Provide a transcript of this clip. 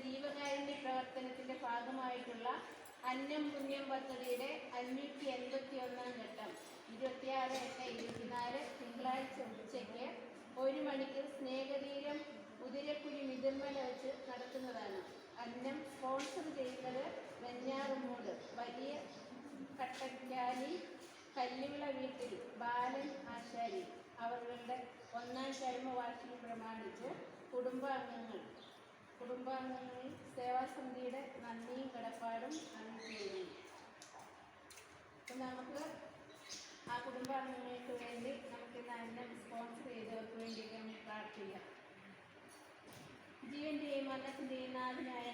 ജീവകാരുണ്യ പ്രവർത്തനത്തിൻ്റെ ഭാഗമായിട്ടുള്ള അന്നം പുണ്യം പദ്ധതിയുടെ 581-ാം ഘട്ടം 26/8/24 തിങ്കളാഴ്ച ഉച്ചയ്ക്ക് 1 മണിക്ക് സ്നേഹതീരം ഉതിരക്കുഴി മിതിർമല വെച്ച് നടത്തുന്നതാണ്. അന്നം സ്പോൺസർ ചെയ്യുന്നത് വെഞ്ഞാറുമൂട് വലിയ കട്ടക്കാലി കല്ലുവിള വീട്ടിൽ ബാലൻ ആശാരി അവരുടെ 1ാം ചരമവാർഷികം പ്രമാണിച്ച് കുടുംബാംഗങ്ങളിൽ സേവാസമിതിയുടെ നന്ദിയും കടപ്പാടും അറിയിക്കുന്നു. അപ്പം നമുക്ക് ആ കുടുംബാംഗങ്ങൾക്ക് വേണ്ടി നമുക്കിന്ന് അന്നം സ്പോൺസർ ചെയ്തവർക്ക് വേണ്ടിയിട്ട് നമുക്ക് പ്രാർത്ഥിക്കാം. ജീവന്റെയും മരണത്തിൻ്റെയും നാഥനായ